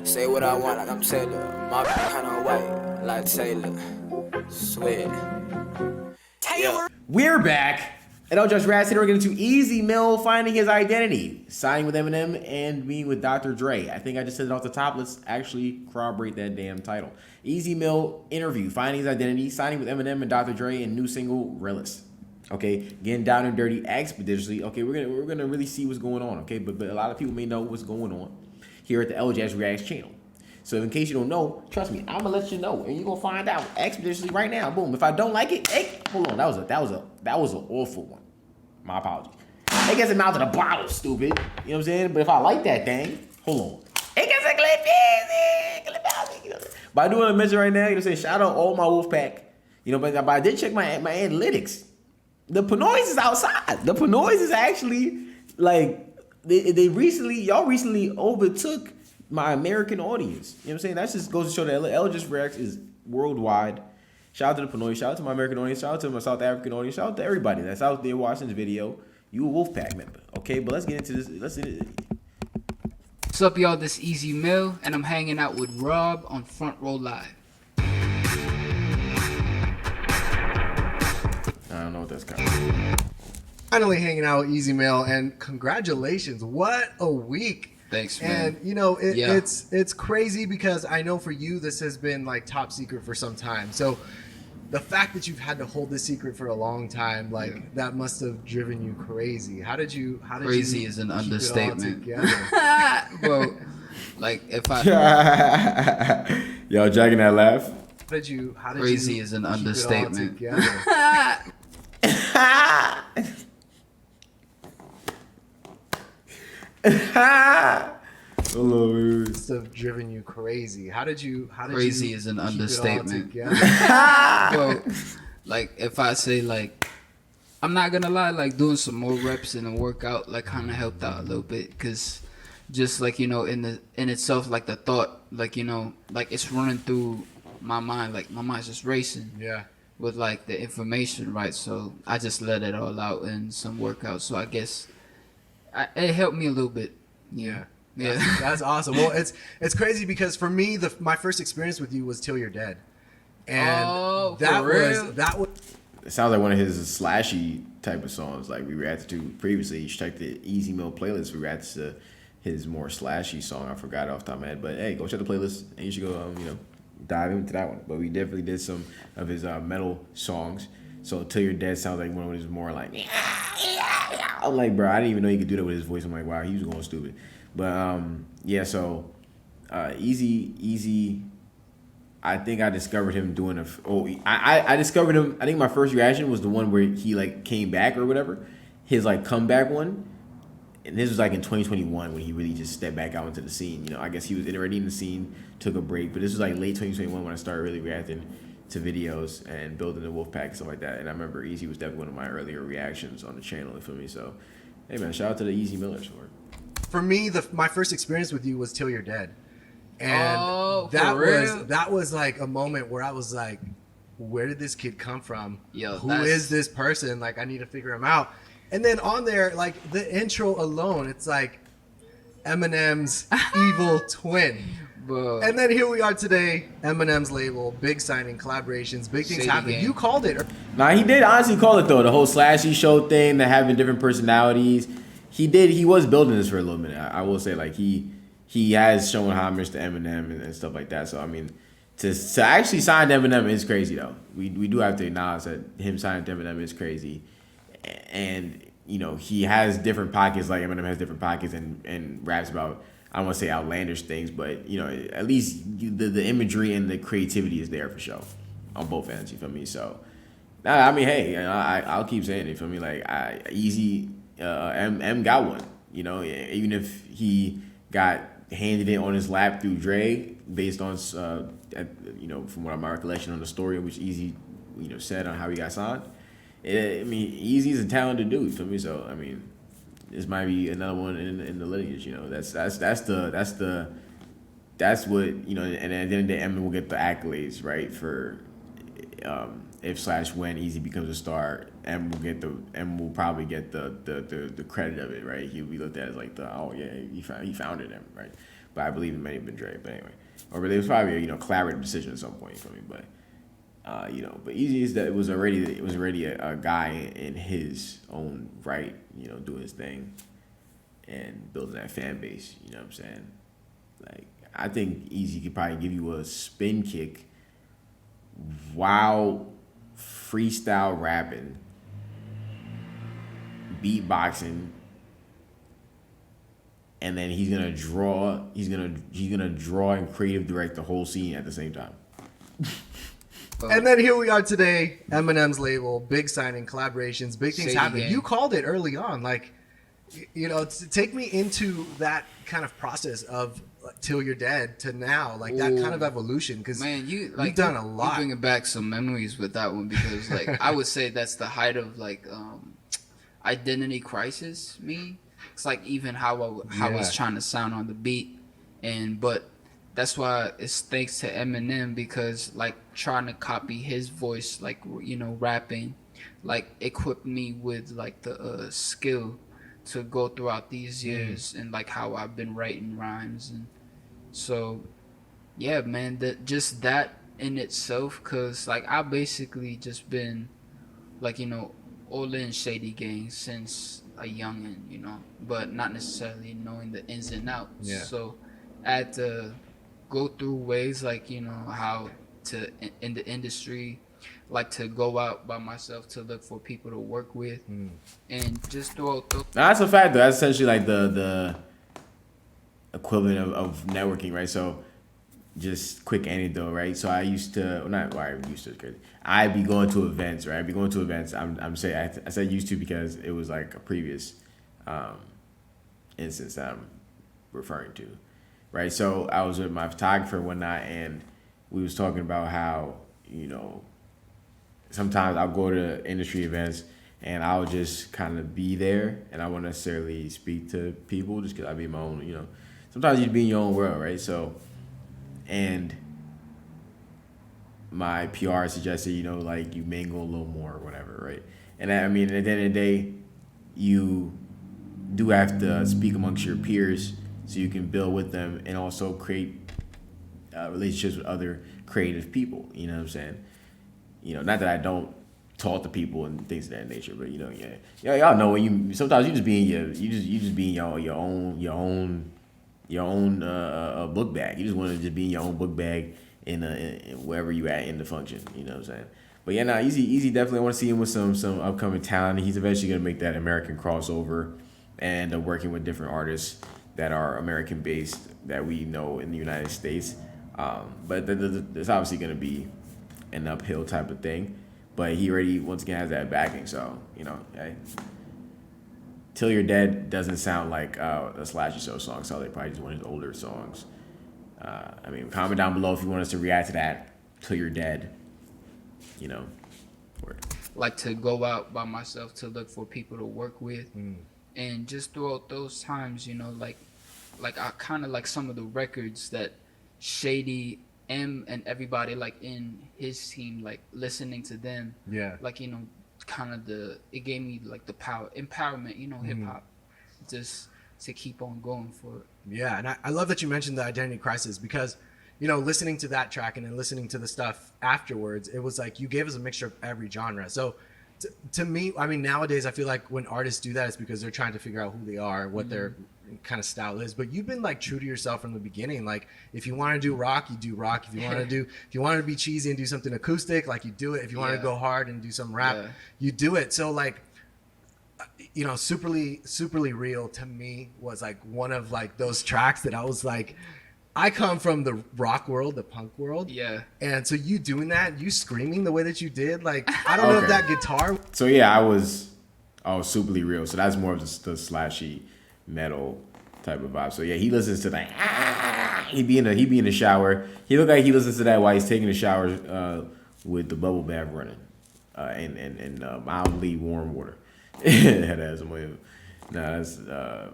Say what I want like I'm Taylor. My kinda white like Taylor. Swear. Taylor. We're back. And I'll just Raz here. We're getting to Easy Mill finding his identity, signing with Eminem, and being with Dr. Dre. I think I just said it off the top. Let's actually corroborate that damn title. Easy Mill interview, finding his identity, signing with Eminem and Dr. Dre, and new single Realest. Okay, getting down and dirty expeditiously. Okay, we're gonna really see what's going on. Okay, but a lot of people may know what's going on here at the Elajas Reacts channel. So in case you don't know, trust me, I'm gonna let you know, and you're gonna find out expeditiously right now. Boom. If I don't like it, hey, hold on, that was an awful one. My apologies. It gets him out of the bottle, stupid. You know what I'm saying? But if I like that thing, hold on. It gets a clip easy. But I do want to mention right now, you know what I'm saying? Shout out all my Wolfpack. You know, but I did check my analytics. The Pinoys is outside. The Pinoys is actually like y'all recently overtook my American audience. You know what I'm saying? That just goes to show that Elajas Reacts is worldwide. Shout out to the Pinoy, shout out to my American audience, shout out to my South African audience, shout out to everybody that's out there watching this video. You a Wolfpack member, okay? But let's get into this. What's up, y'all? This Easy Mill, and I'm hanging out with Rob on Front Row Live. I don't know what that's called. Finally hanging out with Easy Mill, and congratulations! What a week! Thanks, man. And you know, it's crazy because I know for you this has been like top secret for some time. So the fact that you've had to hold this secret for a long time, like that must have driven you crazy. How did crazy you is an keep understatement. it all together? Well, like if I Yo, jacking that laugh. How did crazy you is an keep understatement. It all together? Must have driven you crazy. How did crazy you is an keep understatement. It all together? Well, like if I say like, I'm not gonna lie, like doing some more reps in a workout like kind of helped out a little bit, because just like, you know, in itself, like the thought, like, you know, like it's running through my mind, like my mind's just racing. Yeah. With like the information, right? So I just let it all out in some workouts. So I guess it helped me a little bit. Yeah. That's awesome. Well, it's crazy because for me, my first experience with you was Till You're Dead, and that was. It sounds like one of his slashy type of songs, like we reacted to previously. You should check the Easy Mill playlist. We reacted to his more slashy song. I forgot off the top of my head, but hey, go check the playlist and you should go, dive into that one. But we definitely did some of his metal songs. So Till You're Dead sounds like one of his more like. I'm like, bro, I didn't even know he could do that with his voice. I'm like, wow, he was going stupid. But yeah, so Easy. I think I discovered him doing I discovered him. I think my first reaction was the one where he like came back or whatever, his like comeback one, and this was like in 2021 when he really just stepped back out into the scene. You know, I guess he was already in the scene, took a break, but this was like late 2021 when I started really reacting to videos and building the Wolfpack and stuff like that. And I remember Easy was definitely one of my earlier reactions on the channel. You feel me? So, hey man, shout out to the Easy Millers for it. For me, my first experience with you was Till You're Dead, and that was like a moment where I was like, where did this kid come from? Who is this person? Like, I need to figure him out. And then on there, like the intro alone, it's like Eminem's evil twin. Bro. And then here we are today, Eminem's label, big signing, collaborations, big things happening. You called it. Nah, he did honestly call it though. The whole slashy show thing, the having different personalities. He was building this for a little minute. I will say, like, he has shown homage to Eminem and stuff like that. So I mean, to actually sign to Eminem is crazy though. We do have to acknowledge that him signing to Eminem is crazy. And you know, he has different pockets, like Eminem has different pockets and raps about, I don't want to say outlandish things, but you know, at least the imagery and the creativity is there for sure on both ends. You feel me? So, I mean, hey, I'll keep saying it. You feel me? Like Easy. M got one, you know, even if he got handed it on his lap through Dre, based on, from what my recollection on the story, which Easy, said on how he got signed. I mean, Easy's a talented dude, for me. So I mean, this might be another one in the lineage. You know, that's what, you know, and at the end of the day, Eminem will get the accolades, right, for if/when Easy becomes a star. M will probably get the credit of it, right? He'll be looked at as like he founded him, right? but I believe it may have been Dre. But anyway, or it was probably a collaborative decision at some point for me. But but Easy is that it was already a guy in his own right, doing his thing and building that fan base. You know what I'm saying? Like, I think Easy could probably give you a spin kick while freestyle rapping, beatboxing, and then he's gonna draw and creative direct the whole scene at the same time. And then here we are today, Eminem's label, big signing, collaborations, big things happening. Gang. You called it early on, like, take me into that kind of process of Till You're Dead to now, like that kind of evolution. Because man, you've done a lot. You bringing back some memories with that one because, like, I would say that's the height of like identity crisis. Me, it's like even how I was trying to sound on the beat, but that's why it's thanks to Eminem because like trying to copy his voice, like rapping, like equipped me with like the skill to go throughout these years and like how I've been writing rhymes. And so yeah, man, that in itself, cause like I basically just been like all in Shady Gang since a youngin, but not necessarily knowing the ins and outs. So I had to go through ways like how to in the industry, like to go out by myself to look for people to work with and just throw that's a fact though. That's essentially like the equivalent of networking, right? So just quick anecdote, right? So I used to, well, not why I used to, crazy. I'd be going to events, right? I'd be going to events. I said used to because it was like a previous instance that I'm referring to, right? So I was with my photographer one night and we was talking about how, sometimes I'll go to industry events and I'll just kind of be there and I won't necessarily speak to people just because I be in my own, sometimes you be in your own world, right? So, and my PR suggested, like you mingle a little more or whatever, right? And I mean, at the end of the day, you do have to speak amongst your peers so you can build with them and also create relationships with other creative people. You know what I'm saying? Not that I don't talk to people and things of that nature, but y'all know when you sometimes you just be in your own book bag. You just want to just be in your own book bag in wherever you at in the function. You know what I'm saying? But yeah, nah, Easy definitely want to see him with some upcoming talent. He's eventually gonna make that American crossover and working with different artists that are American based that we know in the United States. But there's obviously gonna be an uphill type of thing. But he already once again has that backing, so hey. Till You're Dead doesn't sound like a Slashy Show song, so they probably just one of his older songs. Comment down below if you want us to react to that. Till You're Dead. Like to go out by myself to look for people to work with, and just throughout those times, like I kind of like some of the records that Shady and everybody like in his team, like listening to them, like kind of it gave me like the empowerment, hip hop, just to keep on going for it. Yeah, and I love that you mentioned the identity crisis because listening to that track and then listening to the stuff afterwards, it was like you gave us a mixture of every genre. So to me, nowadays I feel like when artists do that, it's because they're trying to figure out who they are, what their kind of style is. But you've been like true to yourself from the beginning. Like if you want to do rock, you do rock. If you want to be cheesy and do something acoustic, like you do it. If you want to go hard and do some rap, you do it. So like, Superly Real to me was like one of like those tracks that I was like, I come from the rock world, the punk world. Yeah. And so you doing that, you screaming the way that you did, like, I don't know if that guitar. So yeah, I was Superly Real. So that's more of the slashy metal type of vibe. So yeah, he listens to that. He be in the shower. He look like he listens to that while he's taking a shower with the bubble bath running and mildly warm water. That's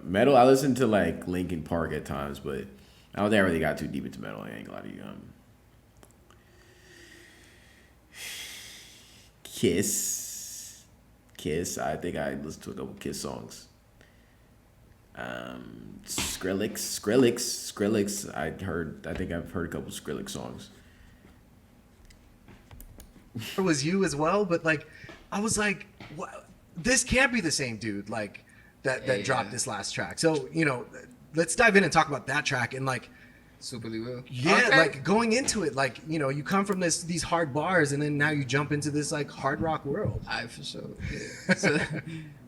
metal. I listen to like Linkin Park at times, but I don't think I really got too deep into metal. I ain't gonna lie to you. Kiss. I think I listened to a couple Kiss songs. Skrillex. I think I've heard a couple Skrillex songs. It was you as well, but like, I was like, what? This can't be the same dude like that dropped this last track. So let's dive in and talk about that track and like. Superly will. Yeah, okay. Like going into it, like you come from these hard bars, and then now you jump into this like hard rock world. For sure. Yeah. So,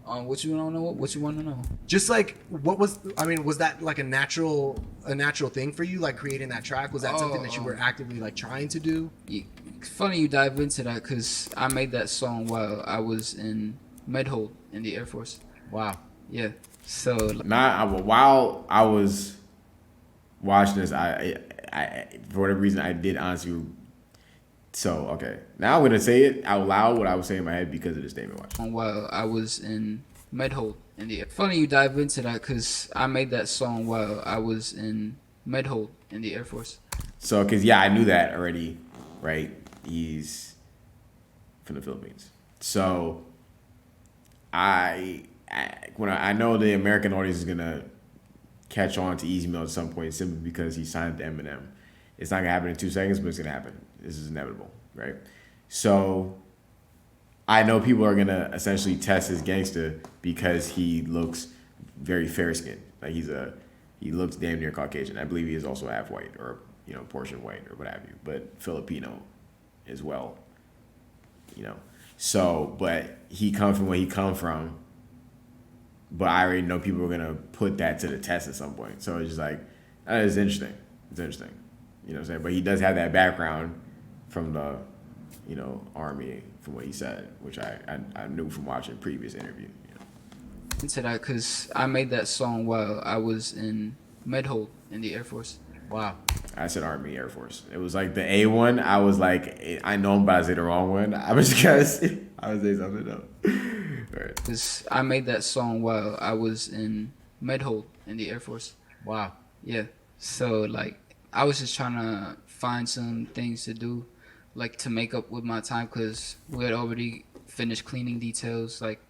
what you want to know? What you want to know? Just like was that like a natural thing for you, like creating that track? Was that something that you were actively like trying to do? It's funny you dive into that because I made that song while I was in Medhold in the Air Force. Wow. Yeah. So while I was watching this, I for whatever reason I did honestly. So okay, now I'm gonna say it out loud what I was saying in my head because of the statement. Watch. While I was in Medhold in the funny you dive into that because I made that song while I was in Medhold in the Air Force. So because I knew that already, right? He's from the Philippines, so when I know the American audience is gonna catch on to Easy Mill at some point simply because he signed to Eminem. It's not gonna happen in 2 seconds, but it's gonna happen. This is inevitable, right? So I know people are gonna essentially test his gangster because he looks very fair skinned. Like he looks damn near Caucasian. I believe he is also half white or portion white or what have you, but Filipino as well. So but he comes from where he come from. But I already know people are gonna put that to the test at some point. So it's just like, it's interesting. It's interesting. You know what I'm saying? But he does have that background from the, Army, from what he said, which I knew from watching previous interview. Into that because I made that song while I was in Medhold in the Air Force. Wow. I said Army Air Force. It was like the A one. I was like, I know I'm about to say the wrong one. I was just gonna I would say something else. Right. Because I made that song while I was in Medhold in the Air Force. Wow. Yeah. So like I was just trying to find some things to do, like to make up with my time because we had already finished cleaning details. Like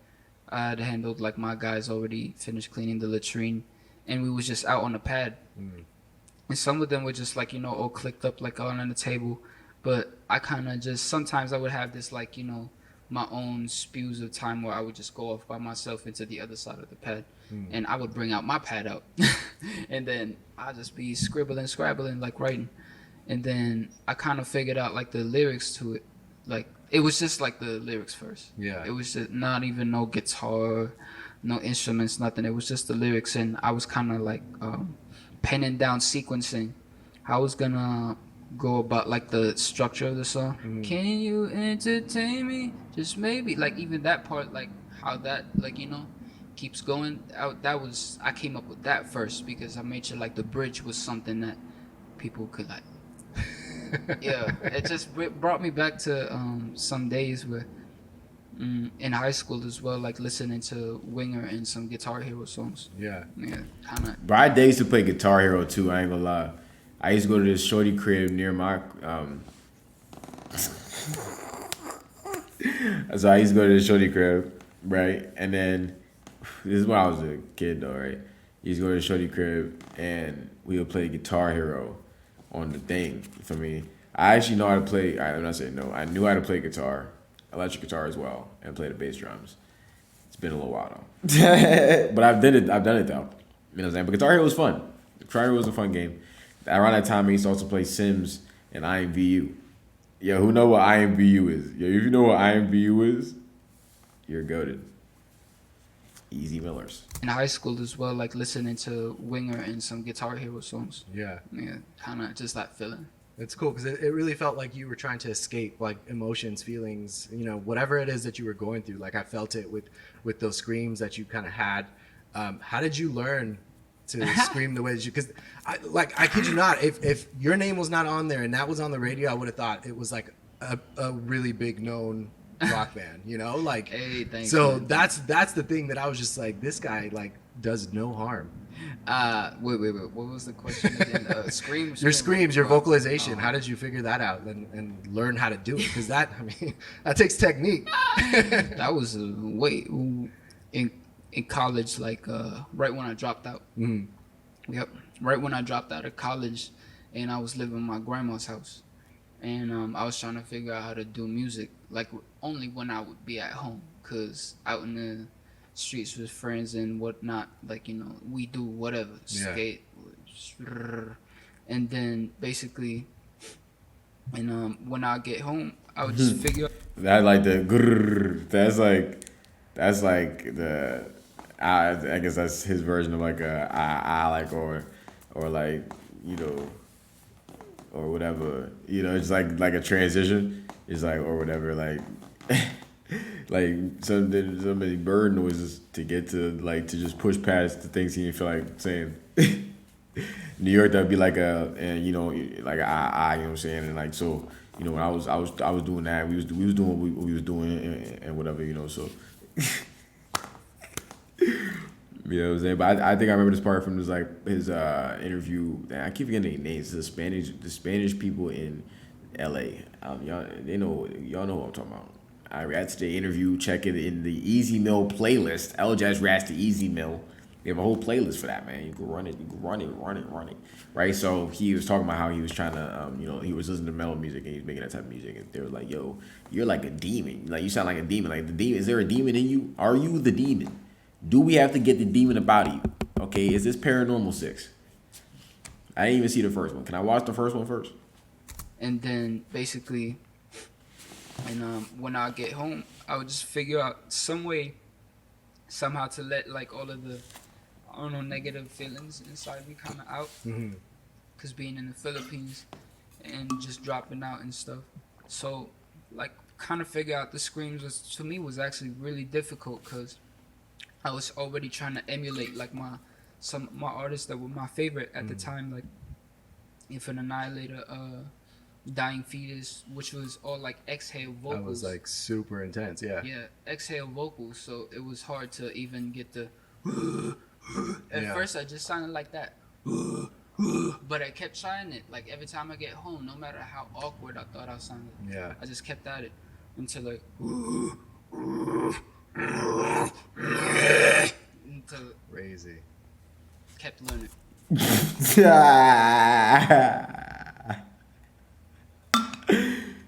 I had handled like my guys already finished cleaning the latrine, and we was just out on the pad. And some of them were just like all clicked up like on the table, but I kind of just sometimes I would have this like my own spews of time where I would just go off by myself into the other side of the pad, and I would bring out my pad out, and then I'd just be scribbling, like writing, and then I kind of figured out like the lyrics to it, like it was just like the lyrics first. Yeah. It was just not even no guitar, no instruments, nothing. It was just the lyrics, and I was kind of like penning down sequencing. I was gonna go about like the structure of the song. Can you entertain me? Just maybe like even that part, like how that like keeps going out. I came up with that first because I made sure like the bridge was something that people could like. Yeah, it just brought me back to some days where in high school as well, like listening to Winger and some Guitar Hero songs. Yeah, kind of. But I used to play Guitar Hero too. I ain't gonna lie. I used to go to this shorty crib near my. So I used to go to this shorty crib, right? And then this is when I was a kid though, right? You used to go to the shorty crib and we would play Guitar Hero on the thing. For me, I actually know how to play. I'm not saying no. I knew how to play guitar, electric guitar as well, and play the bass drums. It's been a little while though, but I've done it though. You know what I'm saying? But Guitar Hero was fun. Guitar Hero was a fun game. Around that time, I used to also play Sims and IMVU. Yo, who know what IMVU is? Yo, if you know what IMVU is, you're goated. Easy Millers. In high school as well, like listening to Winger and some Guitar Hero songs. Yeah, kind of just that feeling. It's cool because it really felt like you were trying to escape like emotions, feelings, whatever it is that you were going through. Like I felt it with those screams that you kind of had. How did you learn to scream the way that you? Because I kid you not, if your name was not on there and that was on the radio, I would have thought it was like a really big known rock band. Like hey, thanks. So man. That's the thing that I was just like, this guy like does no harm. Wait. What was the question again? Screams. Your screams, your vocalization. How did you figure that out and learn how to do it? Because that takes technique. That was in college, like right when I dropped out. Yep, right when I dropped out of college, and I was living in my grandma's house, and I was trying to figure out how to do music, like only when I would be at home, cause out in the streets with friends and whatnot, like we do whatever, skate, and then basically, and when I get home, I would just figure. That like the grrr, that's like the I guess that's his version of like a I like or like or whatever it's like a transition. It's like or whatever like like so many bird noises to get to like to just push past the things he didn't feel like saying. New York that'd be like like a you know what I'm saying, and like so when I was doing that, we was doing what we was doing and whatever so. You know what I'm saying? But I think I remember this part from his interview. I keep forgetting the names. The Spanish people in L.A. Y'all know what I'm talking about. I read the interview. Check it in the Easy Mill playlist. Elajas Rats the Easy Mill. We have a whole playlist for that, man. You can run it. Right? So he was talking about how he was trying to, he was listening to metal music and he was making that type of music. And they were like, yo, you're like a demon. Like, you sound like a demon. Like, the demon, is there a demon in you? Are you the demon? Do we have to get the demon up out of you? Okay, is this Paranormal 6? I didn't even see the first one. Can I watch the first one first? And then, basically, when I get home, I would just figure out somehow to let, like, all of the negative feelings inside me kind of out. Because being in the Philippines and just dropping out and stuff. So, like, kind of figure out the screams to me was actually really difficult because I was already trying to emulate, like, my artists that were my favorite at the time, like Infant Annihilator, Dying Fetus, which was all, like, exhale vocals. That was, like, super intense, yeah. Yeah, exhale vocals, so it was hard to even get the... At first, I just sounded like that. But I kept trying it. Like, every time I get home, no matter how awkward I thought I sounded, I just kept at it until, like... until... Crazy. Kept learning.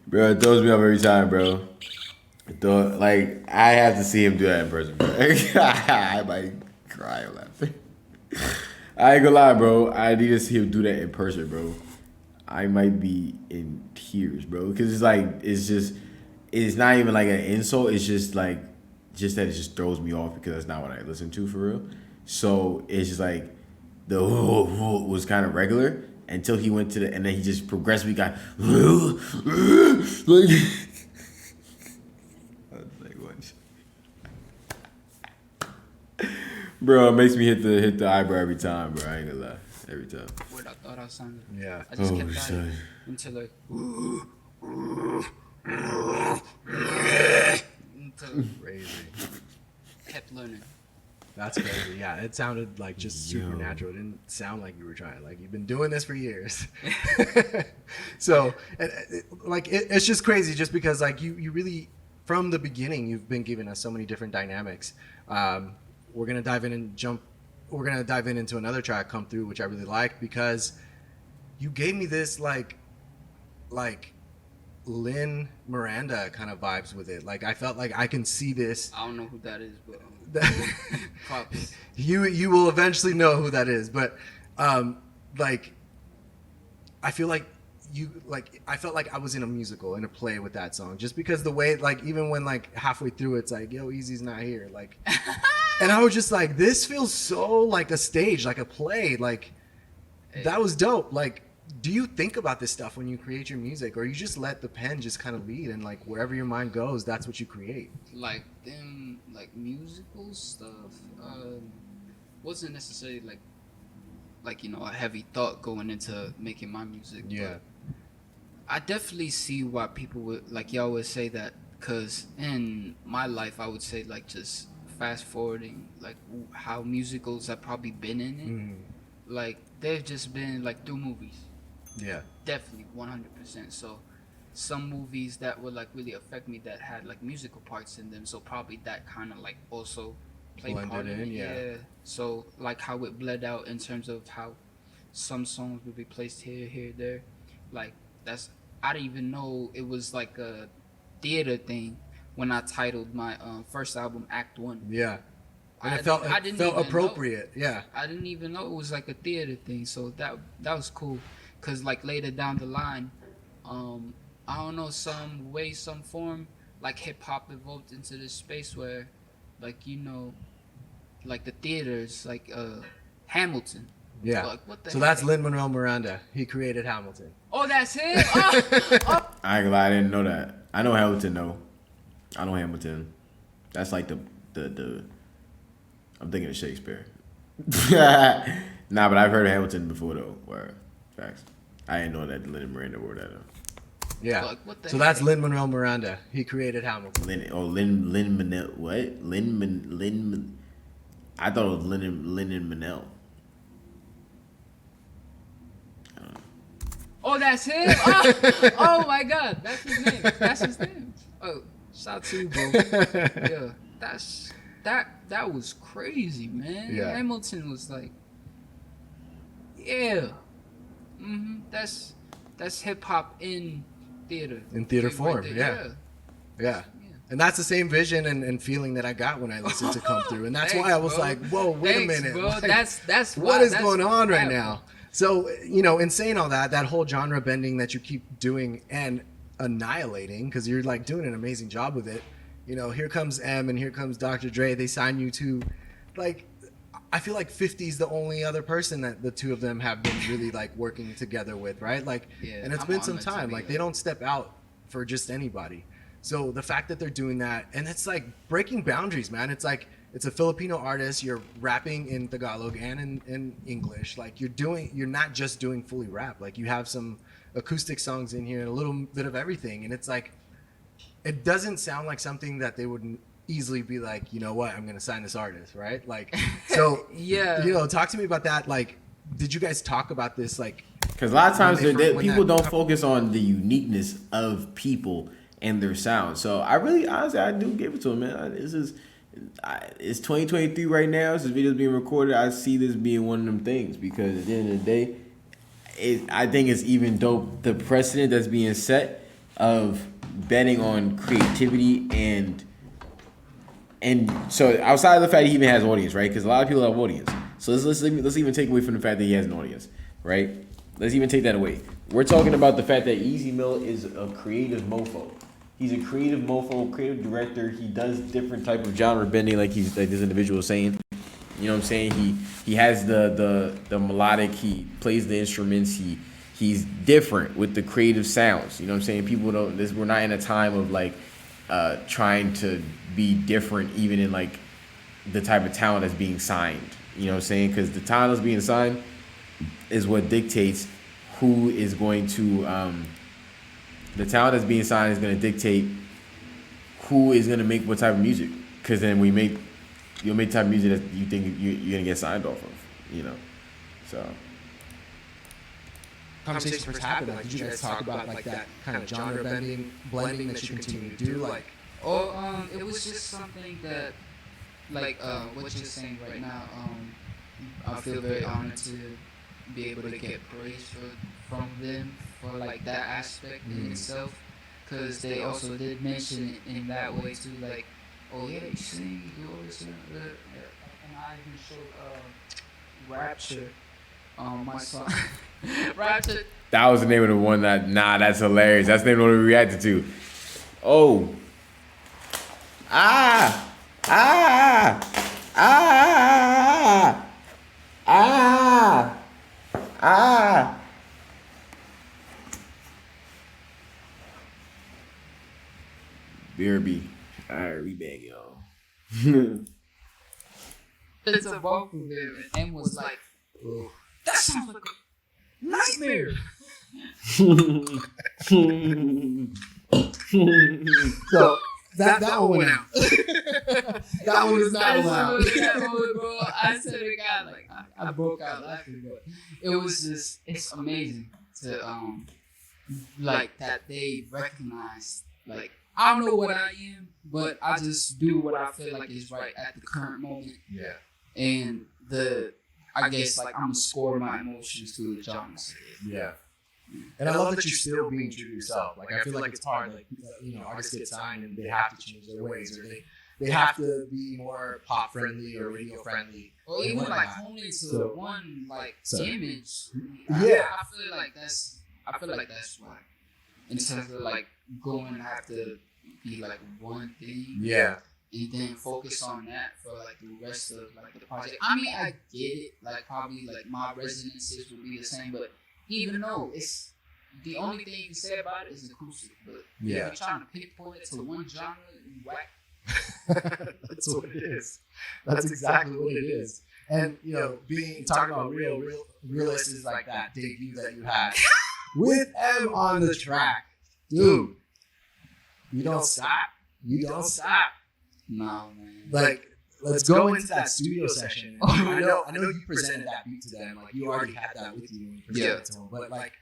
Bro, it throws me off every time, bro. Like, I have to see him do that in person, bro. I might cry laughing. I ain't gonna lie, bro. I need to see him do that in person, bro. I might be in tears, bro. Because it's not even like an insult. It's just that it just throws me off because that's not what I listen to for real. So it's just like the was kind of regular until he went to and then he just progressively got like. Bro, it makes me hit the eyebrow every time, bro. I ain't gonna lie. Every time. What I thought I sounded. Yeah. I just kept at it until, like... until... Crazy. Kept learning. That's crazy. Yeah, it sounded like just supernatural. It didn't sound like you were trying. Like, you've been doing this for years. So, it's just crazy just because, like, you really, from the beginning, you've been giving us so many different dynamics. We're going to dive in into another track, Come Through, which I really like because you gave me this, like Lin Miranda kind of vibes with it. Like, I felt like I can see this. I don't know who that is, but you will eventually know who that is. But like, I feel like I felt like I was in a musical, in a play with that song, just because the way, like, even when, like, halfway through it's like, yo, Easy's not here, like, and I was just like, this feels so like a stage, like a play. Like, that was dope. Like, do you think about this stuff when you create your music, or you just let the pen just kind of lead and, like, wherever your mind goes, that's what you create? Like, them, like, musical stuff wasn't necessarily like a heavy thought going into making my music. Yeah. But I definitely see why people would, like, y'all would say that, because in my life I would say, like, just fast forwarding, like, how musicals have probably been in it. Like, they've just been, like, through movies. Yeah. Definitely 100%. So some movies that would, like, really affect me that had, like, musical parts in them, so probably that kind of, like, also play blended part in in, it. yeah. So like how it bled out in terms of how some songs would be placed here, there. Like that's I didn't even know it was like a theater thing when I titled my first album Act One. Yeah. And I didn't felt even appropriate. know. Yeah. I didn't even know it was like a theater thing. So that was cool. Cause like later down the line, I don't know, some way, some form, like hip hop evolved into this space where, like like the theaters, like Hamilton. Yeah. Like, what the so heck? that's Lin-Manuel Miranda. He created Hamilton. Oh, that's him. Oh. I ain't gonna lie, I didn't know that. I know Hamilton though. I know Hamilton. That's like the I'm thinking of Shakespeare. Nah, but I've heard of Hamilton before though. Where facts. I didn't know that Lin Miranda wore that. Yeah. Like, what the so heck? that's Lin-Manuel Miranda. He created Hamilton. Lin Manel. What? Lin. I thought it was Lin and Manel. Oh, that's him. Oh my God, that's his name. That's his name. Oh, shout out to you, bro. Yeah, that was crazy, man. Yeah. Hamilton was like, yeah, that's hip hop in theater. In theater Like, form, right yeah. Yeah. And that's the same vision and feeling that I got when I listened to Come Through. And that's why I was bro. like, whoa, wait a minute. Bro. Like, That's what why, is that's going on right that, now? So, in saying all that whole genre bending that you keep doing and annihilating, because you're like doing an amazing job with it. Here comes M and here comes Dr. Dre. They sign you to, like, I feel like 50's the only other person that the two of them have been really like working together with, right? Like, Yeah, and it's I'm been on some it to time. be Like, like- they don't step out for just anybody. So the fact that they're doing that, and it's like breaking boundaries, man. It's like it's a Filipino artist. You're rapping in Tagalog and in English. Like you're not just doing fully rap. Like you have some acoustic songs in here, and a little bit of everything. And it's like, it doesn't sound like something that they would easily be like, you know what, I'm gonna sign this artist, right? Like, so Yeah. talk to me about that. Like, did you guys talk about this? Like, Because a lot of times when people that- don't focus on the uniqueness of people and their sound. So I really, honestly, I do give it to them, man. It's 2023 right now. This video's being recorded. I see this being one of them things because at the end of the day, I think it's even dope the precedent that's being set of betting on creativity and so outside of the fact he even has an audience, right? Because a lot of people have audience. So let's even take away from the fact that he has an audience, right? Let's even take that away. We're talking about the fact that Easy Mill is a creative mofo. He's a creative mofo, creative director. He does different type of genre bending, like this individual is saying. You know what I'm saying? He has the melodic. He plays the instruments. He's different with the creative sounds. You know what I'm saying? People don't. We're not in a time of like trying to be different, even in like the type of talent that's being signed. You know what I'm saying? Because the talent that's being signed is what dictates who is going to. The talent that's being signed is going to dictate who is going to make what type of music. Because then you'll make type of music that you think you're going to get signed off of, So. Conversation first happened, like, did you guys talk about like that kind of genre blending that you continue to do? Like, it was just something that, like, what you're saying right now, I feel very honored to be able to get praise from them for like that aspect in itself, because they also did mention it in that way too, like, oh yeah, you sing, you always sing, and I even showed Rapture, my song, Rapture. That was the name of the one that's hilarious. That's the name of the one we reacted to. Oh. BRB. Alright, we back, y'all. It's a vocal there, and was like, oh, that sounds like a nightmare. so that one went out. That one is not allowed. Bro, I said to God, like, I broke out laughing, but it was just, it's amazing to like that they recognized like I don't know what I am, but I just do what I feel like is right at the current moment. Yeah. And I guess like I'm gonna score my emotions to the genres. Yeah. And I love that you're still being true to yourself. Like I feel like it's hard. Like artists get signed and they have to change their ways, or they have to be more pop friendly or radio friendly. Or even like hone into one image. Yeah. I feel like that's why. In terms of like going to have to be like one thing. Yeah. And then focus on that for like the rest of like the project. I mean, I get it. Like probably like my resonances would be the same, but even though it's the only thing you can say about it is acoustic, but if you're trying to pinpoint it to one genre, you whack. That's what it is. That's exactly what it is. And talking about Realest is like that debut that you had with M on the track, dude. You don't stop. You don't stop. No, man. Like, let's go into that studio session. I know you presented that beat to them. Like, you already had that with you when you presented it to them. But like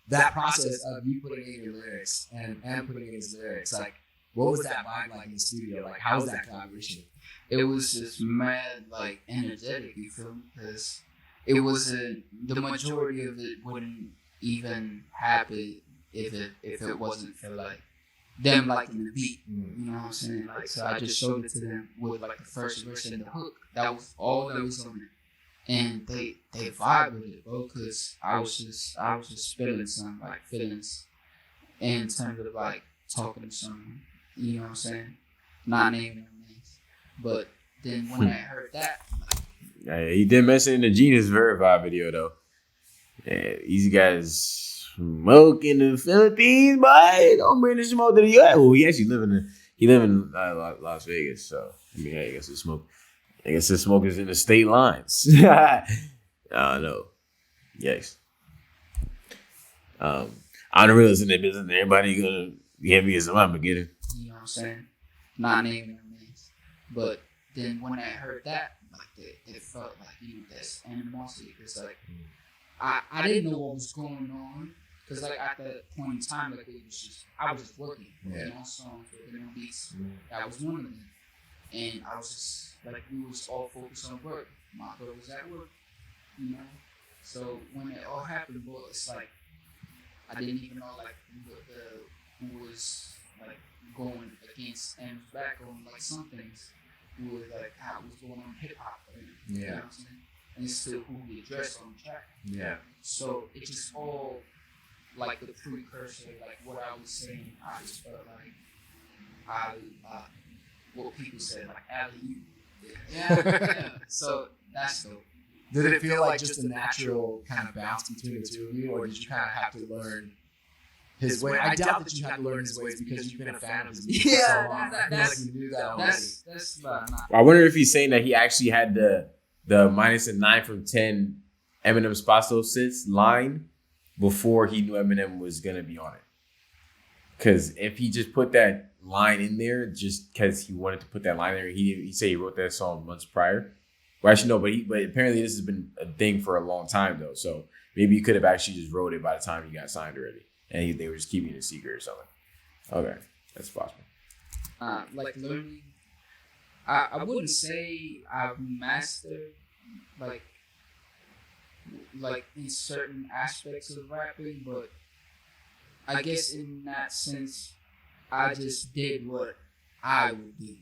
that process of you putting in your lyrics and putting in his lyrics, like, what was that vibe like in the studio? Like, how was that collaboration? It was just mad, like, energetic, you feel me? Because it wasn't, the majority of it wouldn't even happen if it wasn't for, like, them liking the beat. You know what I'm saying? Like, so I just showed it to them with, like, the first verse and the hook. That was all that was on it. And they vibed with it, bro, because I was just feeling some, like, feelings in terms of, like, talking to someone. You know what I'm saying? Not naming them names. But then when I heard that, he did mention in the Genius Verified video though. Yeah, these guys smoke in the Philippines, but don't bring the smoke to the U.S. Well, he actually live in Las Vegas, so I mean, I guess the smoke is in the state lines. I don't know. Yes. I don't realize in that business, everybody gonna get me as I'm gonna get it. You know what I'm saying? Not naming them names. But then when I heard that, like it felt like, this animosity. Because like I didn't know what was going on. Because like at that point in time, like it was just, I was just working on songs, working on beats. That was one of them. And I was just like, we was all focused on work. My brother was at work, So when it all happened, bro, it's like I didn't even know like who was like going against and back on like some things. Who was like how it was going on hip hop. You know what I'm saying? And it's still who we addressed on the track. Yeah. So it just all like the precursor, like what I was saying. I just felt like what people said, like alley. Yeah. So that's dope. Did it feel like just a natural kind of bounce between the two of you, or did you kind of have to learn his way? I doubt that you had to learn his ways because you've been a fan of his music for so long. You knew that already. That's not. I wonder if he's saying that he actually had the minus a 9 from 10 Eminem Spasso Sits line before he knew Eminem was gonna be on it. Because if he just put that line in there just because he wanted to put that line there, he said he wrote that song months prior. Well, actually no, but apparently this has been a thing for a long time though. So maybe he could have actually just wrote it by the time he got signed already, and they were just keeping it a secret or something. Okay, that's possible. Like learning, I wouldn't say I've mastered like in certain aspects of rapping, but I guess in that sense, I just did what I would do.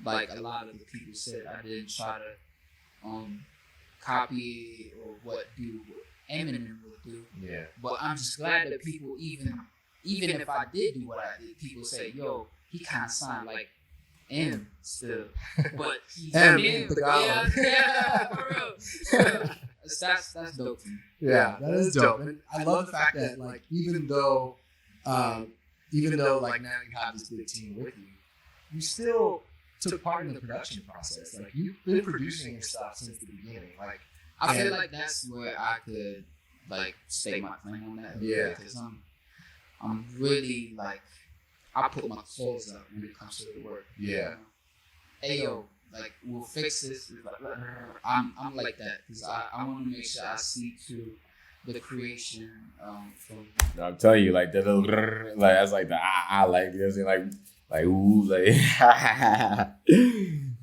Like a lot of the people said, I didn't try to copy or what Eminem would do. Yeah. But I'm just glad that people even if I did do what I did, people say, "Yo, he kind of sound like M still," but he's M, the God. Yeah, for real. That's dope to me. Yeah, that is dope. And I love the fact that like even though like now you have this big team with you, you still took part in the production process. Like you've been producing your stuff since the beginning. Like I feel like that's where I could like stake my claim on that. Yeah, because I'm really like I put my clothes up when it comes to the work. Yeah. Ayo, like we'll fix this. I'm like that because I want to make sure I see to the creation from. No, I'm telling you, like that little like that's like the like you know what I'm saying, like ooh like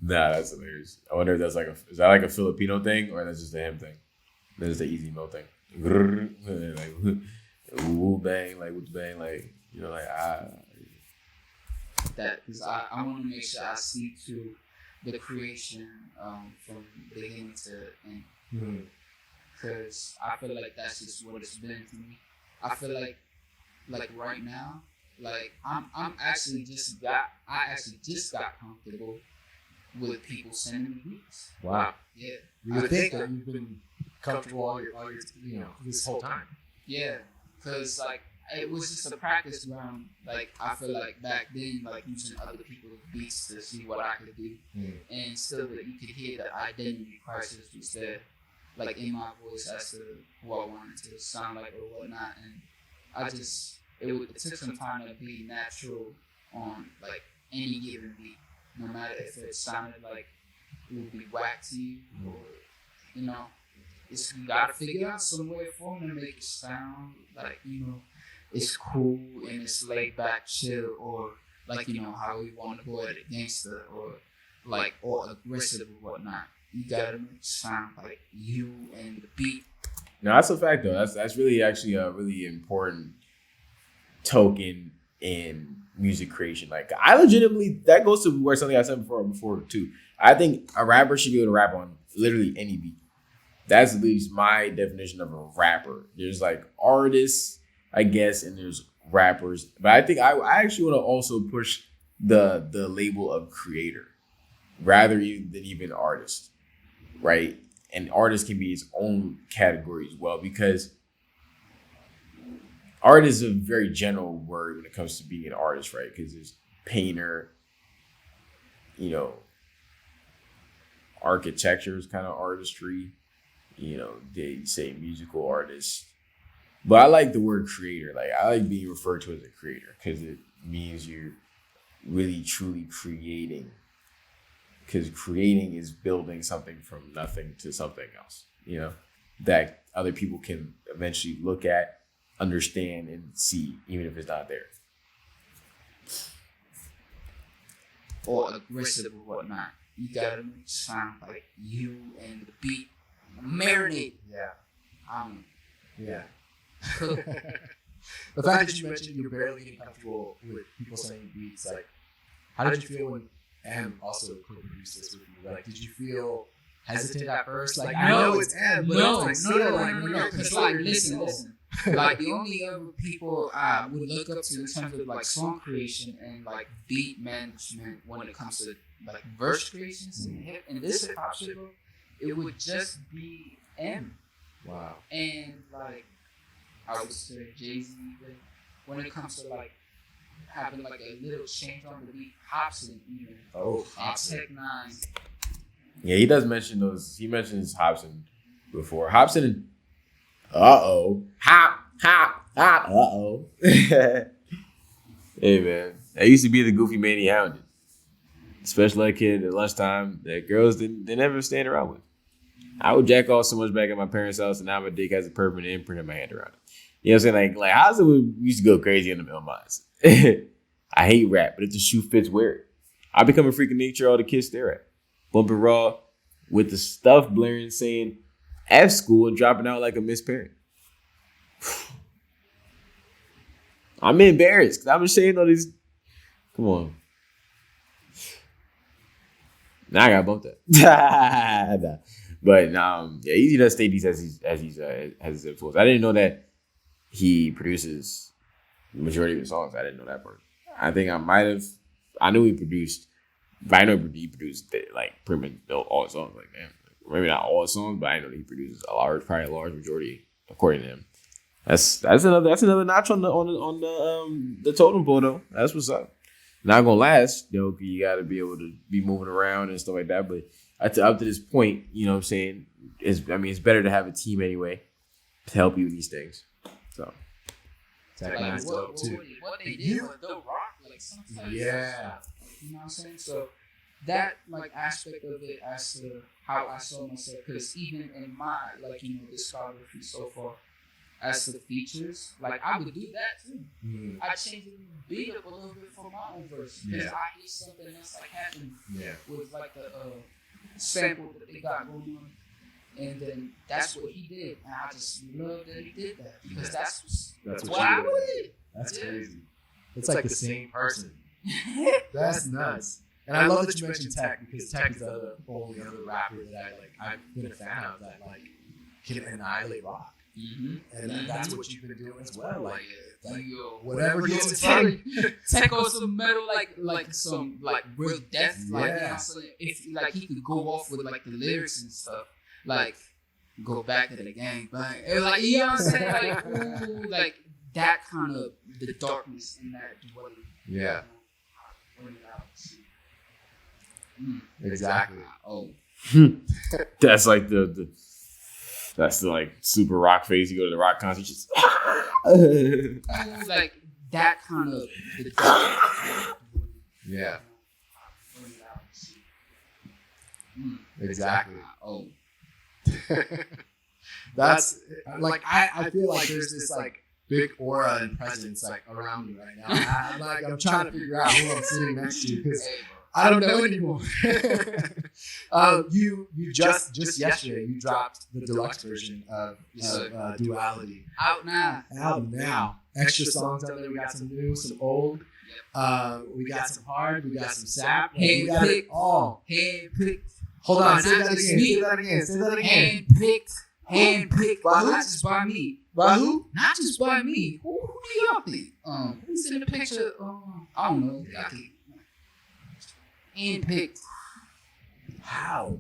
nah, that's hilarious. I wonder if that's like is that like a Filipino thing or that's just a him thing? That's the easy mo thing. Like ooh bang, like with bang, like you know, like That because I want to make sure I see to the creation from beginning to end. Because I feel like that's just what it's been for me. I feel like right now, like I actually just got comfortable with people sending me beats. Wow. Yeah. You would think that you've been comfortable all your this whole time. Yeah, because like it was just a practice round. Like I feel like back then, like using other people's beats to see what I could do, and still that you could hear the identity crisis was there, like in my voice as to who I wanted to sound like or whatnot. And I just it took some time to be natural on like any given beat, no matter if it sounded like it would be whack to you or you know. You gotta figure out some way for them to make it sound like, it's cool and it's laid back, chill, or like, how we want to go at a gangster or like, or aggressive or whatnot. You gotta make it sound like you and the beat. No, that's a fact though. That's really actually a really important token in music creation. Like I legitimately, that goes to where something I said before too. I think a rapper should be able to rap on literally any beat. That's at least my definition of a rapper. There's like artists, I guess, and there's rappers. But I think I actually want to also push the label of creator rather than even artist, right? And artist can be its own category as well because art is a very general word when it comes to being an artist, right? Because there's painter, architecture is kind of artistry. They say musical artist, but I like the word creator. Like I like being referred to as a creator because it means you're really truly creating. Because creating is building something from nothing to something else. That other people can eventually look at, understand, and see, even if it's not there. Or aggressive or whatnot. You gotta make it sound like you and the beat. Marinate. Yeah. Yeah. The fact that you mentioned you're barely getting comfortable with people saying beats, like, how did you feel when M also co-produced this with you? Like, did you feel hesitant at first? Like, I know it's M, but no. Because like, listen. Like, the only other people I would look up to in terms of like song creation and like beat management when it comes to like verse creations and this hip hop shit, it would just be M. Wow. And like I would say Jay-Z, when it comes to like having like a little change on the beat, Hobson even. Oh, Hobson. Tech Nine. Yeah, he does mention those. He mentions Hobson before. Hobson. Hop. Hey man, I used to be the goofy man he hounded. Special ed kid at lunchtime that girls didn't ever stand around with. I would jack off so much back at my parents' house, and now my dick has a permanent imprint in my hand around it. You know what I'm saying? Like how's it we used to go crazy in the middle minds? I hate rap, but if the shoe fits, wear it. I become a freak of nature all the kids stare at. Bumping raw with the stuff blaring saying F school and dropping out like a misparent. I'm embarrassed because I'm just saying all these. Come on. Now I got bumped up. Nah. But yeah, Easy does state these as his influence. I didn't know that he produces the majority of his songs. I didn't know that part. I think I might have. I knew he produced, but I know he produced like pretty much all his songs. Like man, maybe not all his songs, but I know that he produces probably a large majority, according to him. That's another notch on the totem pole though. That's what's up. Not gonna last, you gotta be able to be moving around and stuff like that. But up to this point, you know what I'm saying, it's better to have a team anyway to help you with these things. So Like, what they did with the rock, like something. Yeah. You know what I'm saying? So that like aspect of it as to how I saw myself, because even in my discography so far, as the features, like I would do that too. I change the beat up a little bit for my own verse because I hear something else like happening with like the sample that they got going on, and then that's what he did, and I just love that he did that because that's what I would. That's crazy. It's like the same person. That's nuts. And I love that you mentioned Tech because Tech is the only other rapper that I've been a fan of that can annihilate rock. And that's what you've been doing as well. Like whatever gets in front of you. Tech on some metal, like some like real depth. Like if like he could go off with like the lyrics and stuff, like go back to the gang bang, and like you know what I'm saying, like ooh, like that kind of the darkness in that duality. Yeah. Exactly. Oh. That's like that's the like super rock phase. You go to the rock concert, just like that kind of yeah. Exactly. Oh. That's like I feel like there's this like big aura and presence like around me right now. I'm trying to figure out who I'm sitting next to because I don't know anymore. You just yesterday you dropped the deluxe version of Duality. Out now. Extra songs on there. We got some new, some old. We got some hard. We got some sap. We got it all. Handpicked. Hold on. Say that again. Handpicked. Not just by me. By who? Not just by me. Who do y'all think? Who's in the picture? I don't know. Handpicked. How?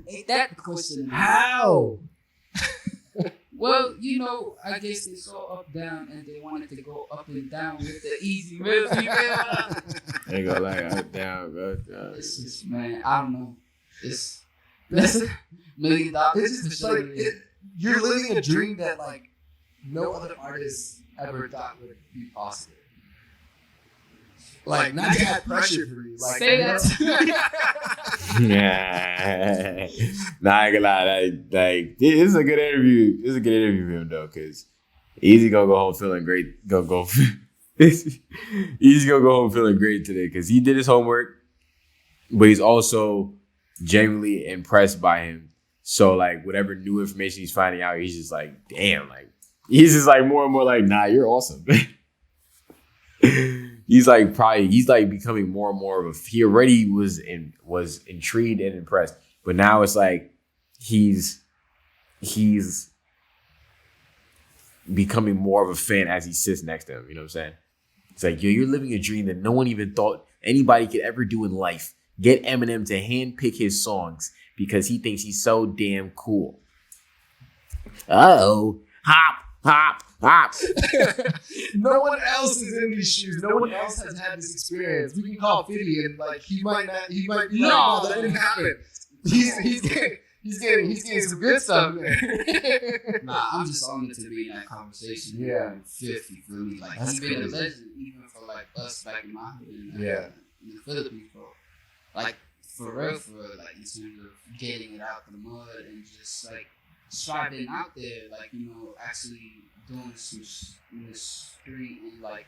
Ain't that the question? How? Well, you know, I guess they saw up down and they wanted to go up and down with the easy riff. They go like up down, bro. It's just, man, I don't know. It's $1 million. It's just like you're living a dream that like no other artist ever thought would be possible. Like not to add pressure for you. Like, say that. Yeah. Nah, I ain't gonna lie. Like, this is a good interview. This is a good interview with him though, cause Easy gonna go home feeling great. Easy gonna go home feeling great today, cause he did his homework, but he's also genuinely impressed by him. So like, whatever new information he's finding out, he's just like, damn. Like, he's just like more and more like, nah, you're awesome. He's like becoming more and more of a. He already was intrigued and impressed, but now it's like he's becoming more of a fan as he sits next to him. You know what I'm saying? It's like, yo, you're living a dream that no one even thought anybody could ever do in life. Get Eminem to handpick his songs because he thinks he's so damn cool. Uh-oh. Hop. No one else is in these shoes. No one else has had this experience. We can call 50 and like he might be like, no, that didn't happen. He's getting some good stuff. Nah, I'm just honored to be in that conversation. Yeah. 50 for me. Like, he's been a legend even for like us back in my hood in the Philippines, bro. Like, for real, like in terms of getting it out the mud and just like striving out there, like, you know, actually doing some in the street and like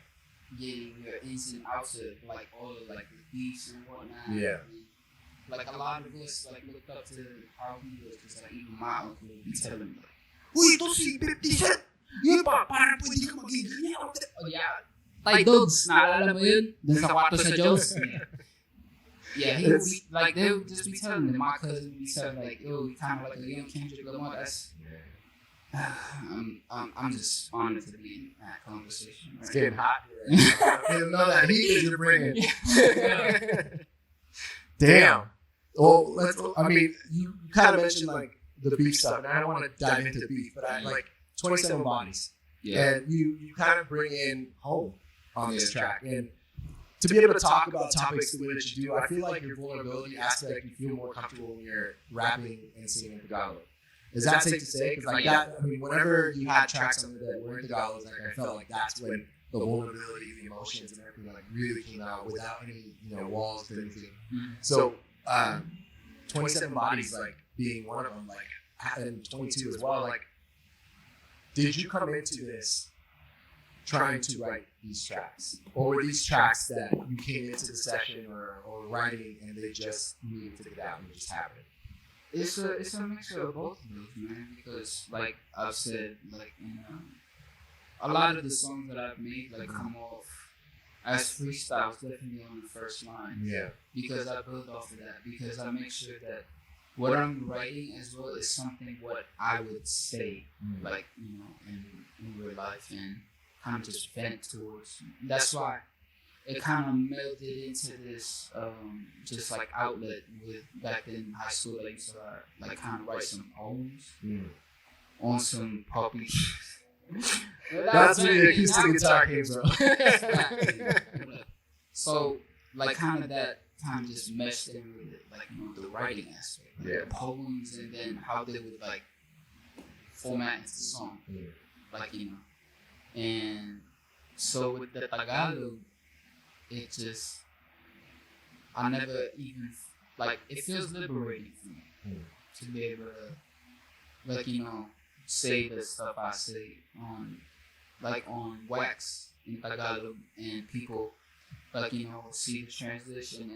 getting your ins and outs of like all of like the beats and whatnot. Yeah. And, like a lot of us like looked up to how he was, because like even my uncle would be telling me like, uy, ito si 50 Cent! Yun pa, parang pwede ka magiging oh yeah. Like dogs, naalala mo yun? Dun sa kwarto sa Diyos. Yeah, he would be, like, they would just be telling me, my cousin would be telling like, yo, kind of like a young Kendrick Lamar. That's, I'm just honored to be in that conversation. Right? It's getting hot here. I didn't know that heat you're bringing. Damn. Well, I mean, you kind of mentioned like the beef stuff, and I don't want to dive into beef, but I like 27 Bodies. Yeah. And you kind of bring in home on this track. And to be able to talk about topics the way that you do, I feel like your vulnerability aspect, you feel more comfortable when you're rapping and singing in Tagalog. Is that safe to say? Because like that, I mean, whenever you had tracks on there that were in Tagalog, like I felt like that's when the vulnerability, the emotions, and everything like really came out without any walls or anything. So 27 Bodies like being one of them, like and 22 as well. Like did you come into this trying to write these tracks? Or were these tracks that you came into the session or writing and they just needed to get out and it just happened? It's a mixture of both of those, man. Because like I've said, like a lot of the songs that I've made like come off as freestyles, definitely on the first line. Yeah. Because I build off of that. Because I make sure that what I'm writing as well is something what I would say, like in real life, and kind of just vent towards. That's why it kind of melded into this just like outlet with back in high school. I used to like kind of write some poems on some puppy. That's where the acoustic guitar came from. So like kind of that time just meshed in with it, like the writing aspect, like the poems, and then how they would like format into the song, like and so with the Tagalog, it just I never even like it feels liberating for me to be able to like say the stuff I say on wax in Tagalog, and people like see the transition,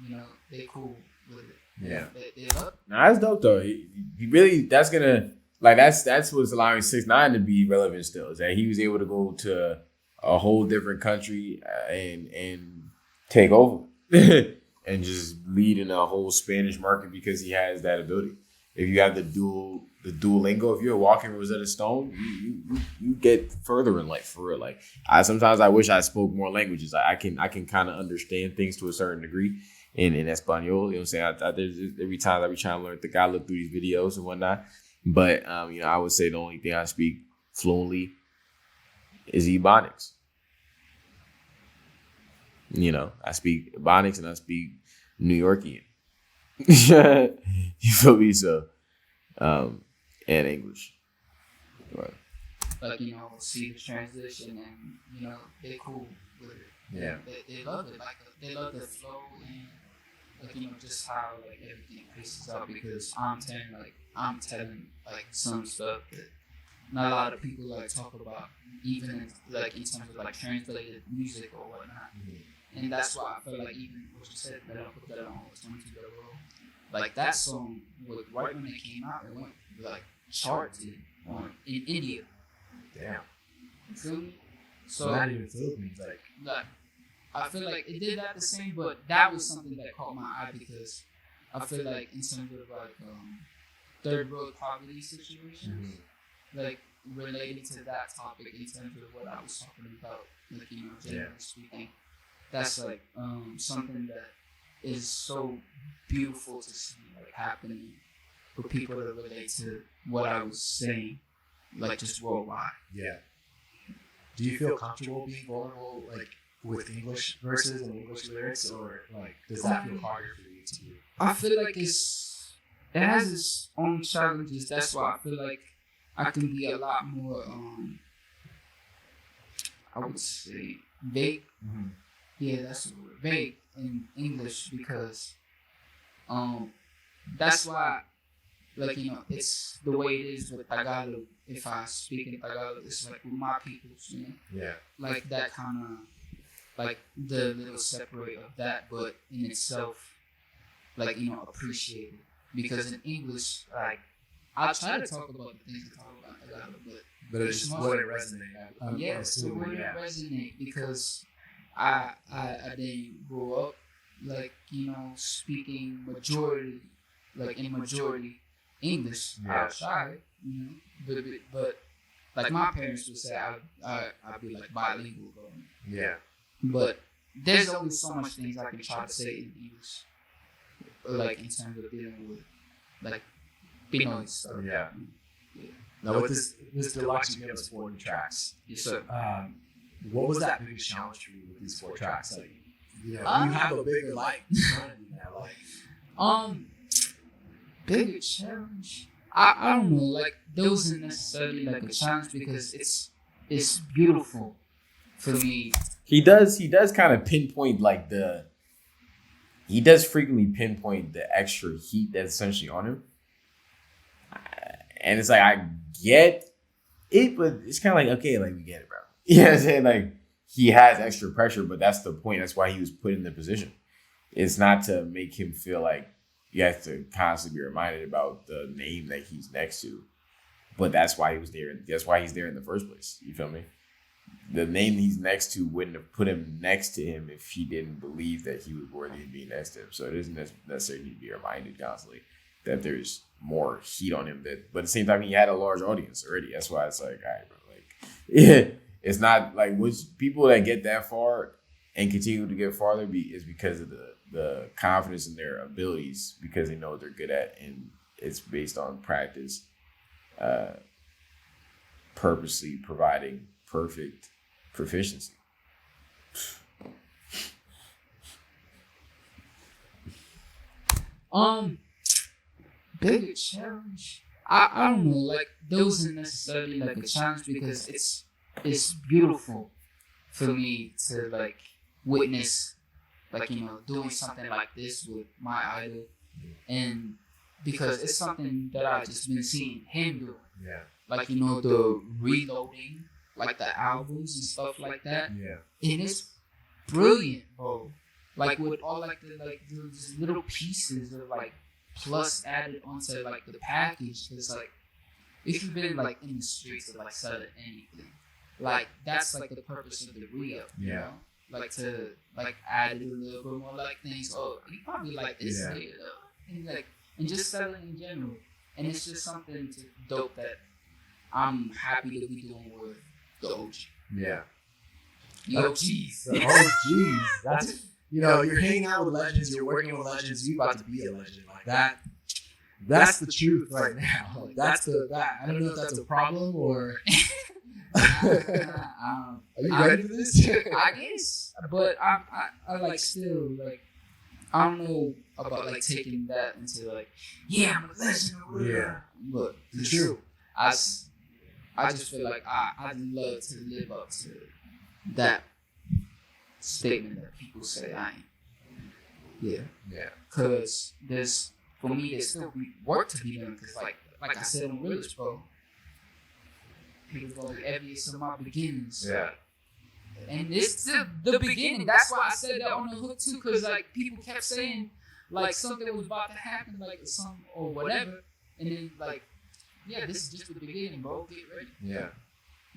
and they cool with it. Yeah, they love it. Nah, that's dope though. He really that's gonna like that's what's allowing 6ix9ine to be relevant still, is that he was able to go to a whole different country and take over and just lead in a whole Spanish market because he has that ability. If you have the dual lingo, if you're walking Rosetta Stone, you get further in life for real. Like sometimes I wish I spoke more languages. I can kind of understand things to a certain degree in Espanol. You know what I'm saying? Every time I be trying to learn Tagalog through these videos and whatnot. But I would say the only thing I speak fluently is Ebonics. I speak Ebonics and I speak New Yorkian. You feel me? So, and English. Right. Like, see the transition, and, they cool with it. Yeah. They love it. Like, they love the flow, and, like, just how, like, everything pieces up, because I'm telling, like, some stuff that not a lot of people, like, talk about, even, in terms of, like, translated music or whatnot. And that's why I feel like even what you said, that I put that on 22 Year Old. Like that song, right when it came out, it went like charted in India. Damn. You feel me? So not even Philippines, like I feel like it did that the same, but that was something that caught my eye because I feel like in terms of like third world poverty situations, like relating to that topic in terms of what I was talking about, like generally speaking. That's like something that is so beautiful to see like happening for people to relate to what I was saying, like just worldwide. Yeah. Do you feel comfortable being vulnerable, like with English verses and English lyrics, or like does that feel harder for you to do? I feel like it has its own challenges. That's why I feel like I can be a lot more I would say vague. Yeah, that's the word. Vague in English, because that's why, like, it's the way it is with Tagalog. If I speak in Tagalog, it's like with my peoples, Yeah. Like that kind of, like the little separate of that, but in itself, like, appreciate it. Because in English, like, I try to talk about the things I talk about in Tagalog, but it just wouldn't resonate. Yes, it wouldn't resonate because I didn't grow up like speaking majority English outside, but like my parents would say I'd be like bilingual, bro. Yeah. But there's only so much things I can try to say in English, like in terms of dealing with like Pinoy stuff. Yeah. Now with this deluxe, you gave us 40 tracks. Yes, sir. What was that biggest challenge for you with these 4 tracks? Like, you have a bigger light in front of you now. Like, bigger challenge. I don't know. Like, there wasn't necessarily like a challenge because it's beautiful for me. He does kind of pinpoint like he does frequently pinpoint the extra heat that's essentially on him, and it's like I get But it's kind of like, okay, like we get it, bro. You know what I'm saying? Like he has extra pressure, but that's the point. That's why he was put in the position. It's not to make him feel like you have to constantly be reminded about the name that he's next to. But that's why he was there. That's why he's there in the first place. You feel me? The name he's next to wouldn't have put him next to him if he didn't believe that he was worthy of being next to him. So it doesn't necessarily need to be reminded constantly that there's more heat on him. But at the same time, he had a large audience already. That's why it's like, all right, bro, like, yeah, it's not like people that get that far and continue to get farther is because of the confidence in their abilities, because they know what they're good at, and it's based on practice, purposely providing perfect proficiency. Bigger challenge. I don't know. Like there wasn't necessarily like a challenge because it's beautiful for me to like witness, like doing something like this with my idol, and because it's something that I just been seeing him do. Yeah. Like the reloading, like the albums and stuff like that. Yeah. And it's brilliant, bro. Like with all like those little pieces of like plus added onto like the package. It's like if you've been like in the streets of like selling anything, like that's like the purpose of the re-up. You know? Like to like add a little bit more like things. Oh, you probably like this and just selling in general. And it's just something dope that I'm happy to be doing with the OG. Yeah. The OGs. The OGs. That's you're hanging out with legends, you're working with legends, you're about to be a legend. Like that. That's the truth right now. Like that's I don't know if that's a problem or are you ready for this? I guess. But I like still like I don't know about like taking that into like, yeah, I'm a legend or whatever. Yeah. But It's true. I just feel like I'd love to live up to that statement that people say I am. Yeah. Yeah. Because there's still work to be done. Because like I said on Realest, bro, people gonna be envious of my beginnings. Yeah. And it's still the beginning. That's why I said that on the hook too. Because like people kept saying like something was about to happen, like some or whatever, and then like, yeah, this is just the beginning, bro. Get ready. Yeah.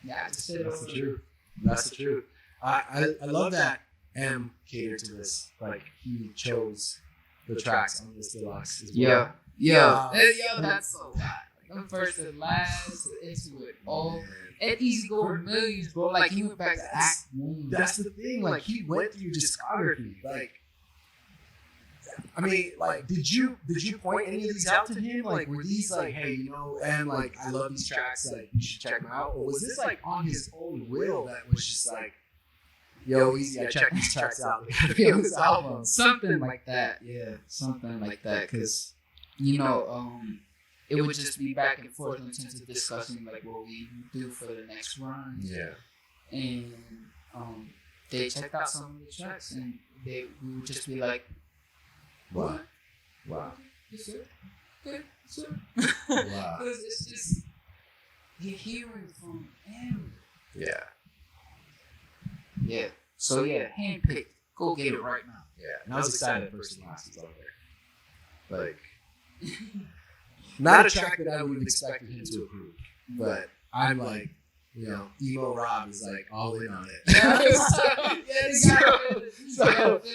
Yeah, I just said that's the truth. That's the truth. I love that M catered to this. Like he chose the tracks on this deluxe. Yeah. That's so wild. Like, first and last, into it all. And Easy Go for Millions, bro. Like he went back to Act 1. That's the thing. Like he went through discography. Like, I mean, like, did you point any of these out to him? Like, were these like, hey, and like, I love these tracks. Like, you should check them out. Or was this like on his own will that was just like, yo, Easy, I check these tracks out. They gotta be on this album. Something like that. Yeah, something like that. Because it would just be back and forth in terms of discussing like what we do for the next run. Yeah. And they checked out some of the tracks and we would just be like, what? Wow. Yes, sir. Good, sir. Wow. Because it's just you're hearing from him. Yeah. Yeah. So yeah, handpicked. Go get it right now. Yeah. And I was excited first and last was on there. Like not a track that I would have expected him to approve, but I'm like, emo Rob is like all in on it.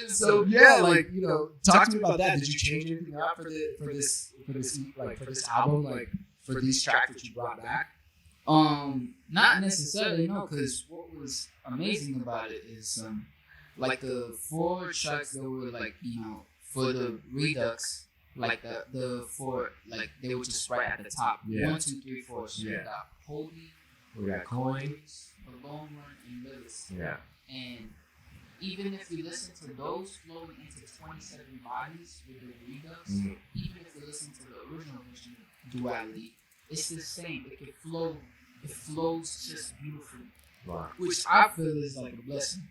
So yeah, like talk to me about that. Did you change anything up for this album, like for these tracks that you brought back? Not necessarily, no, because what was amazing about it is like the 4 tracks that were like for the Redux. Like the 4, like they were just right at the top. Yeah. 1, 2, 3, 4. So we got Holy, we got Coin, The Long Run, and Realest. Yeah. And even if we listen to those flowing into 27 bodies with the Redux, even if we listen to the original version Duality, it's the same. It can flow. It flows just beautifully. Wow. Which I feel is like a blessing.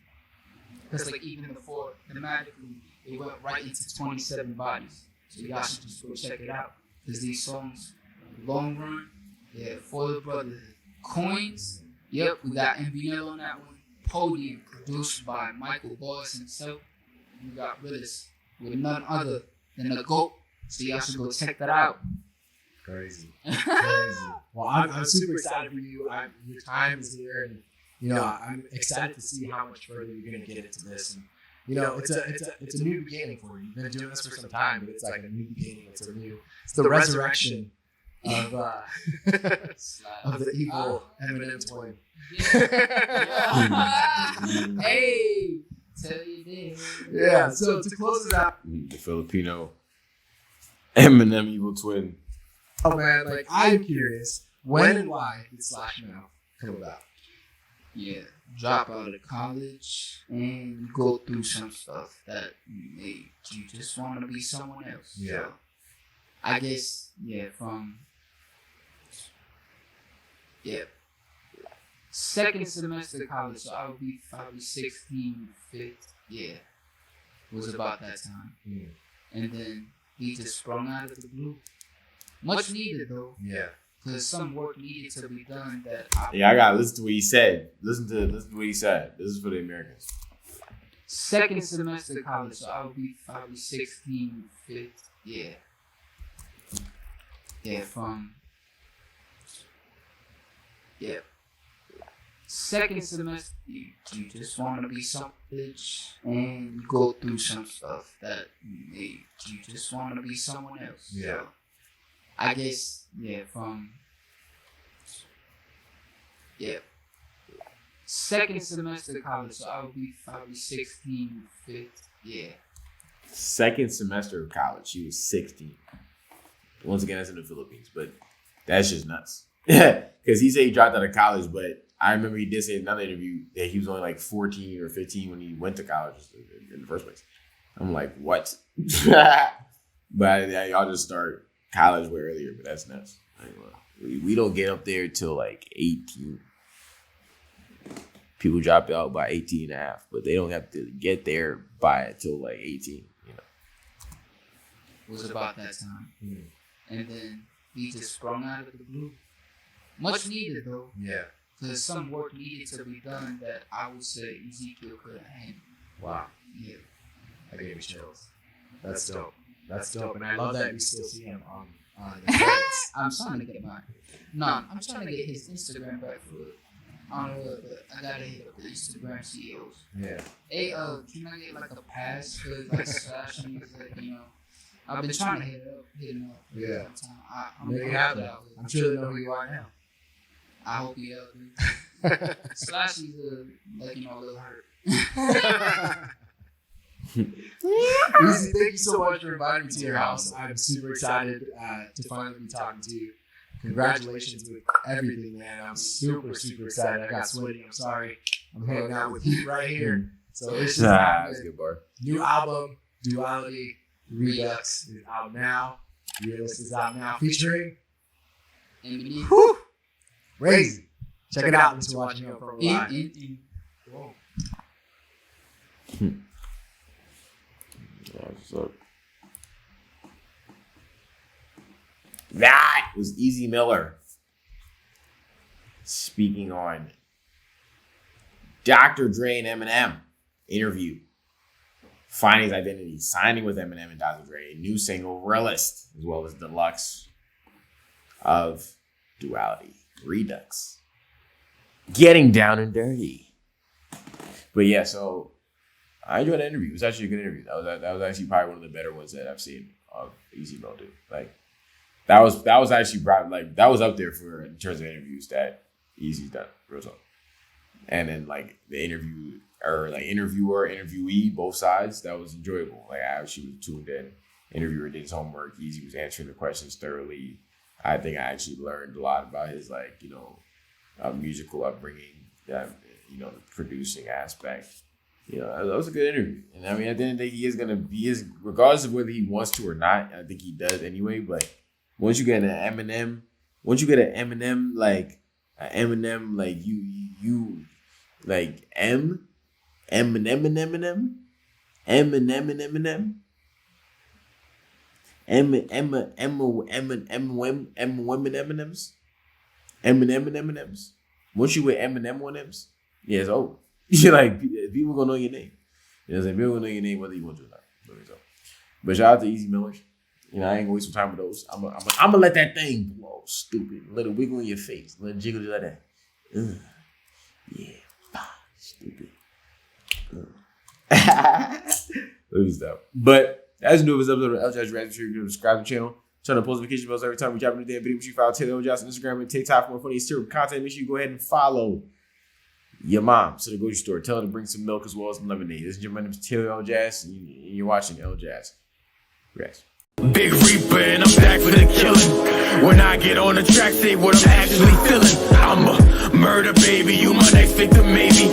Because like even the 4, thematically, it went right into 27 bodies. So y'all should just go check it out. Because these songs, Long Run, For the Brotherhood, Coins. Yep, we got MBL on that one. Podium, produced by Michael Boss himself. We got Realest with none other than the GOAT. So y'all should go check that out. Crazy. Well, I'm super excited for you. Your time is here, and I'm excited to see how much further you're gonna get into this. And it's a new beginning for you. You've been doing this for some time, but it's like a new beginning. It's the resurrection of the evil Eminem twin. Hey, tell you this. Yeah. So to close it out, the Filipino Eminem evil twin. Oh man, like I'm curious, when and why did Slash Mouth come about? Yeah, drop out of college and go through some stuff that made you just want to be someone else. Yeah. So, I guess, from second semester college, so I would be probably 16, 15. Yeah, was about that time. Mm. And then he just sprung out of the blue. Much needed though. Yeah. Because some work needed to be done that I gotta listen to what he said. Listen to what he said. This is for the Americans. Second semester college, so I would be probably 16, 15. Yeah. Second semester, you just want to be some bitch and go through some stuff that made you just want to be someone else. Yeah. So, I guess, second semester college, so I would be probably 16, 15. Yeah. Second semester of college, she was 16. Once again, that's in the Philippines, but that's just nuts. Because he said he dropped out of college, but I remember he did say in another interview that he was only like 14 or 15 when he went to college in the first place. I'm like, what? But y'all just start college way earlier, but that's nuts. We don't get up there till like 18. People drop out by 18 and a half, but they don't have to get there by until like 18. Was about that time. Mm. And then he just sprung out of the blue. Much needed though. Yeah. Because some work needed to be done that I would say Ezekiel couldn't handle. Wow. Yeah. That gave me chills. That's dope. That's dope. And I love that we still see him on the credits. I'm trying to get mine. I'm trying to get his Instagram back for it. I don't know, but I gotta hit up the Instagram CEOs. Yeah. Hey, can I get like a pass for like Slash music, I've been trying to hit him up. Yeah. I'm Maybe you have that. I'm sure they know who you are now. I hope you have. Slash is a little hurt. Easy, thank you so much for inviting me to your house. I'm super excited to finally be talking to you. Congratulations with everything, man. I'm super, super excited. I got sweaty. I'm sorry. I'm hanging out with you right here. So it's just that's a good bar. New album, Duality, Redux is out now. Realest is out now, featuring Eminem. Whew, crazy. Check it out. Thanks for watching Up Pro Live. So that was Easy Miller speaking on Dr. Dre and Eminem interview, finding his identity, signing with Eminem and Dr. Dre, new single Realest, as well as deluxe of Duality, Redux, getting down and dirty. But yeah, so I enjoyed that interview. It was actually a good interview. That was actually probably one of the better ones that I've seen of Easy Mil do. Like that was actually probably that was up there for in terms of interviews that Easy's done. Real talk. And then like the interview or like interviewer, interviewee, both sides, that was enjoyable. Like I actually was tuned in. Interviewer did his homework. Easy was answering the questions thoroughly. I think I actually learned a lot about his musical upbringing, the producing aspect. That was a good interview. And I mean, at the end of the day, he is regardless of whether he wants to or not, I think he does anyway. But once you get an Eminem, like you like Eminem, women Eminems. Eminem and M&M's. Once you with Eminem on them's, yeah, it's over. You're like, people gonna know your name. You know what I'm saying? People gonna know your name whether you want to or not. But shout out to Easy Millers. You know, I ain't gonna waste some time with those. I'm gonna let that thing blow, stupid. Let it wiggle in your face. Let it jiggle just like that. Yeah, stupid. Let me stop. But as you know, this episode of Elajas Rap, make sure you subscribe to the channel. Turn on post notification bells every time we drop a new damn video. Make sure you follow Taylor Elajas on Instagram and TikTok for more funny serial content. Make sure you go ahead and follow your mom to the grocery store. Tell her to bring some milk as well as some lemonade. This is my name is Taylor Elajas, and you're watching Elajas. Yes. Big Reaper and I'm back for the killing. When I get on the track, say what I'm actually feeling. I'm a murder baby, you my next victim maybe.